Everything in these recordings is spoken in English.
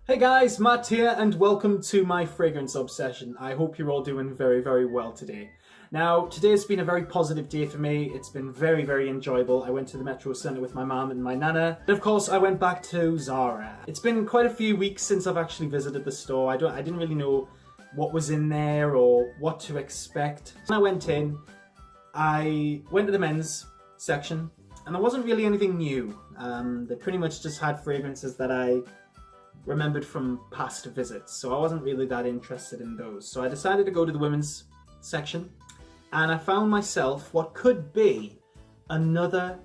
Hey guys, Matt here and welcome to my fragrance obsession. I hope you're all doing very well today. Now, today's been a very positive day for me. It's been very enjoyable. I went to the Metro Centre with my mum and my nana. And of course, I went back to Zara. It's been quite a few weeks since I've actually visited the store. I didn't really know what was in there or what to expect. When I went in, I went to the men's section and there wasn't really anything new. They pretty much just had fragrances that I remembered from past visits, so I wasn't really that interested in those. So I decided to go to the women's section, and I found myself what could be another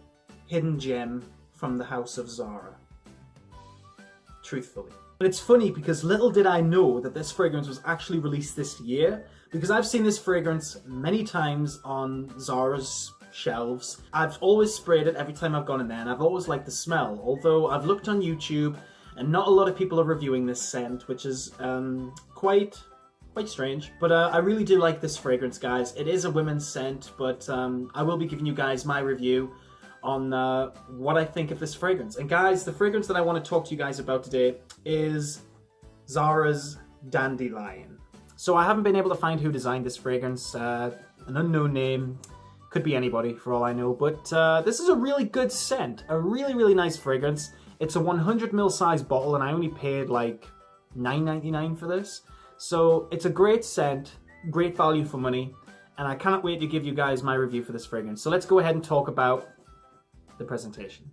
hidden gem from the house of Zara. Truthfully. But it's funny because little did I know that this fragrance was actually released this year, because I've seen this fragrance many times on Zara's shelves. I've always sprayed it every time I've gone in there, and I've always liked the smell, although I've looked on YouTube and not a lot of people are reviewing this scent, which is quite strange. But I really do like this fragrance, guys. It is a women's scent, but I will be giving you guys my review on what I think of this fragrance. And guys, the fragrance that I want to talk to you guys about today is Zara's Dandelion. So I haven't been able to find who designed this fragrance. An unknown name. Could be anybody for all I know. But this is a really good scent. A really nice fragrance. It's a 100ml size bottle and I only paid like $9.99 for this. So it's a great scent, great value for money, and I cannot wait to give you guys my review for this fragrance. So let's go ahead and talk about the presentation.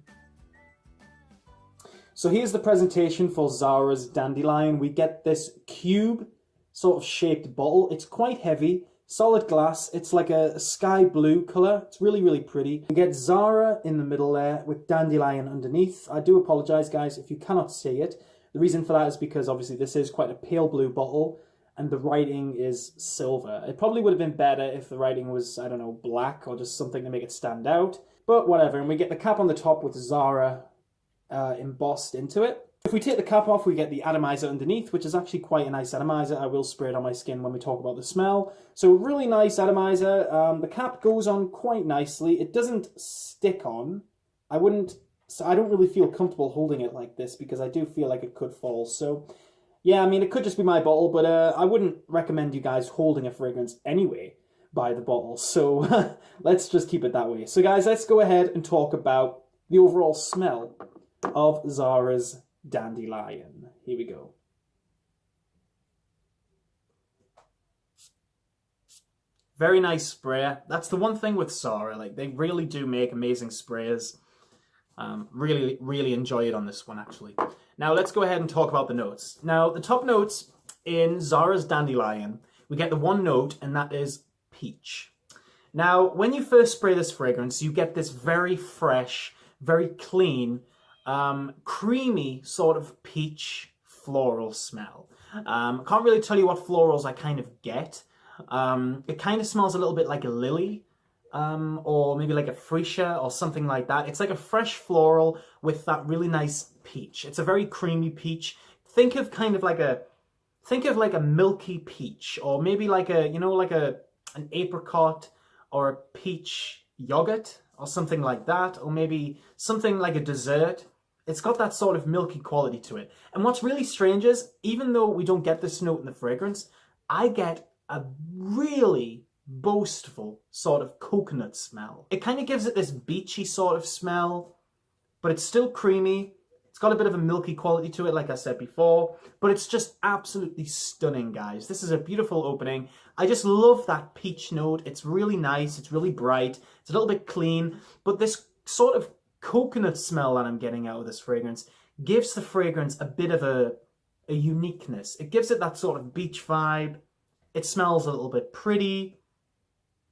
So here's the presentation for Zara's Dandelion. We get this cube sort of shaped bottle. It's quite heavy. Solid glass, it's like a sky blue colour. It's really pretty. We get Zara in the middle there with Dandelion underneath. I do apologise, guys, if you cannot see it. The reason for that is because obviously this is quite a pale blue bottle and the writing is silver. It probably would have been better if the writing was, I don't know, black or just something to make it stand out. But whatever, and we get the cap on the top with Zara embossed into it. If we take the cap off, we get the atomizer underneath, which is actually quite a nice atomizer. I will spray it on my skin when we talk about the smell. So really nice atomizer. The cap goes on quite nicely. It doesn't stick on. I don't really feel comfortable holding it like this because I do feel like it could fall. So yeah, I mean, it could just be my bottle, but I wouldn't recommend you guys holding a fragrance anyway by the bottle. So let's just keep it that way. So guys, let's go ahead and talk about the overall smell of Zara's Dandelion. Here we go. Very nice sprayer. That's the one thing with Zara, like they really do make amazing sprayers. Really enjoy it on this one actually. Now let's go ahead and talk about the notes. Now the top notes in Zara's Dandelion, we get the one note and that is peach. Now when you first spray this fragrance, you get this very fresh, very clean, creamy sort of peach floral smell. Can't really tell you what florals I kind of get. It kind of smells a little bit like a lily, or maybe like a freesia or something like that. It's like a fresh floral with that really nice peach. It's a very creamy peach. Think of like a milky peach, or maybe like a, you know, like an apricot or a peach yogurt or something like that, or maybe something like a dessert. It's got that sort of milky quality to it. And what's really strange is, even though we don't get this note in the fragrance, I get a really boastful sort of coconut smell. It kind of gives it this beachy sort of smell, but it's still creamy. It's got a bit of a milky quality to it, like I said before, but it's just absolutely stunning, guys. This is a beautiful opening. I just love that peach note. It's really nice. It's really bright. It's a little bit clean, but this sort of coconut smell that I'm getting out of this fragrance gives the fragrance a bit of a uniqueness. It gives it that sort of beach vibe. It smells a little bit pretty.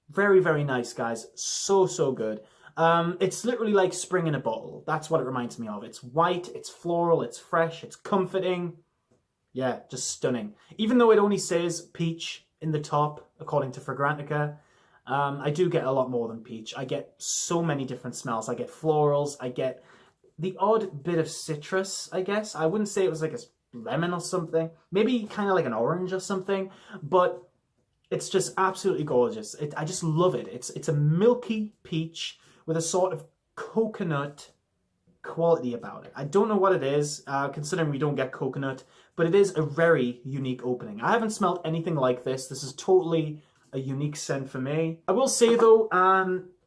Very nice, guys. So good. It's literally like spring in a bottle. That's what it reminds me of. It's white, it's floral, it's fresh, it's comforting. Yeah, just stunning. Even though it only says peach in the top, according to Fragrantica, I do get a lot more than peach. I get so many different smells. I get florals. I get the odd bit of citrus, I guess. I wouldn't say it was like a lemon or something. Maybe kind of like an orange or something. But it's just absolutely gorgeous. I just love it. It's a milky peach with a sort of coconut quality about it. I don't know what it is, considering we don't get coconut, but it is a very unique opening. I haven't smelled anything like this. This is totally a unique scent for me. I will say though,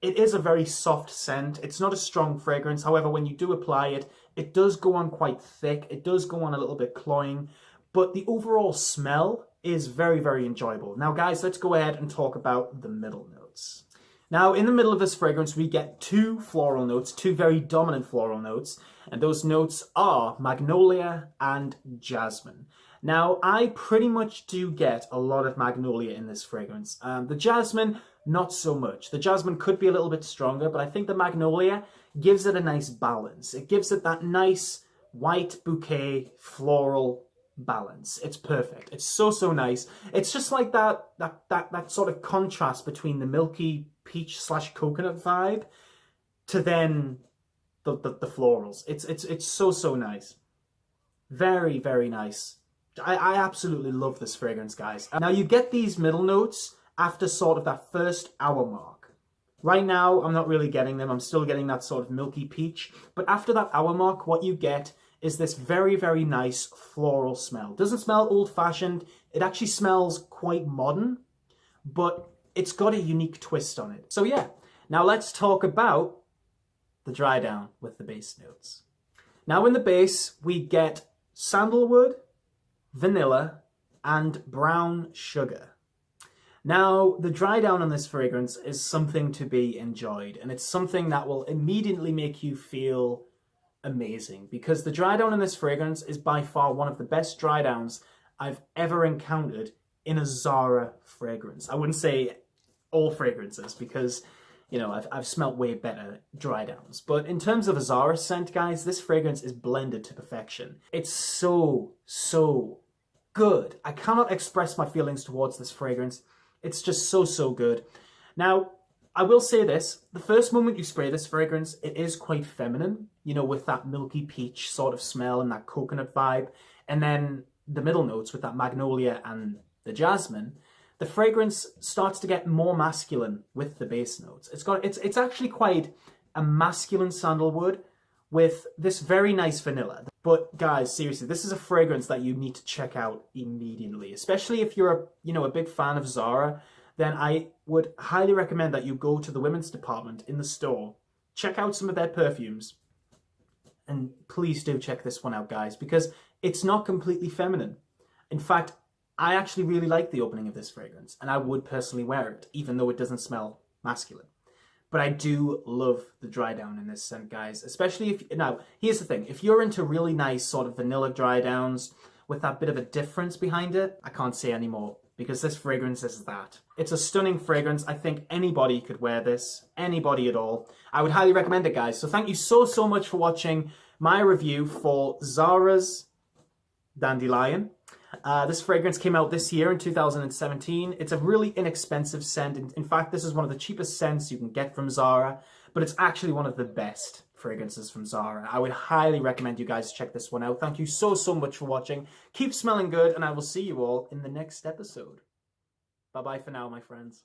it is a very soft scent. It's not a strong fragrance. However, when you do apply it, it does go on quite thick. It does go on a little bit cloying, but the overall smell is very, very enjoyable. Now guys, let's go ahead and talk about the middle notes. Now, in the middle of this fragrance, we get two floral notes, two very dominant floral notes, and those notes are magnolia and jasmine. Now, I pretty much do get a lot of magnolia in this fragrance. The jasmine, not so much. The jasmine could be a little bit stronger, but I think the magnolia gives it a nice balance. It gives it that nice white bouquet floral balance. It's perfect. It's so, so nice. It's just like that sort of contrast between the milky peach / coconut vibe to then the florals. It's so, so nice. Very, very nice. I absolutely love this fragrance, guys. Now you get these middle notes after sort of that first hour mark. Right now, I'm not really getting them. I'm still getting that sort of milky peach. But after that hour mark, what you get is this very, very nice floral smell. Doesn't smell old-fashioned. It actually smells quite modern, but it's got a unique twist on it. So yeah, now let's talk about the Drydown with the base notes. Now in the base, we get sandalwood, vanilla, and brown sugar. Now, the Drydown on this fragrance is something to be enjoyed, and it's something that will immediately make you feel amazing, because the Drydown in this fragrance is by far one of the best Drydowns I've ever encountered in a Zara fragrance. I wouldn't say all fragrances, because, you know, I've smelt way better Drydowns. But in terms of a Zara scent, guys, this fragrance is blended to perfection. It's so, so good. I cannot express my feelings towards this fragrance. It's just so, so good. Now, I will say this, the first moment you spray this fragrance, it is quite feminine, you know, with that milky peach sort of smell and that coconut vibe. And then the middle notes with that magnolia and the jasmine, the fragrance starts to get more masculine with the base notes. It's actually quite a masculine sandalwood with this very nice vanilla. But guys, seriously, this is a fragrance that you need to check out immediately, especially if you're a big fan of Zara. Then I would highly recommend that you go to the women's department in the store, check out some of their perfumes, and please do check this one out, guys, because it's not completely feminine. In fact, I actually really like the opening of this fragrance, and I would personally wear it, even though it doesn't smell masculine. But I do love the Drydown in this scent, guys, especially if... Now, here's the thing. If you're into really nice sort of vanilla Drydowns with that bit of a difference behind it, I can't say anymore, because this fragrance is that. It's a stunning fragrance. I think anybody could wear this, anybody at all. I would highly recommend it, guys. So thank you so, so much for watching my review for Zara's Dandelion. This fragrance came out this year in 2017. It's a really inexpensive scent. In fact, this is one of the cheapest scents you can get from Zara, but it's actually one of the best fragrances from Zara. I would highly recommend you guys check this one out. Thank you so, so much for watching. Keep smelling good, and I will see you all in the next episode. Bye-bye for now, my friends.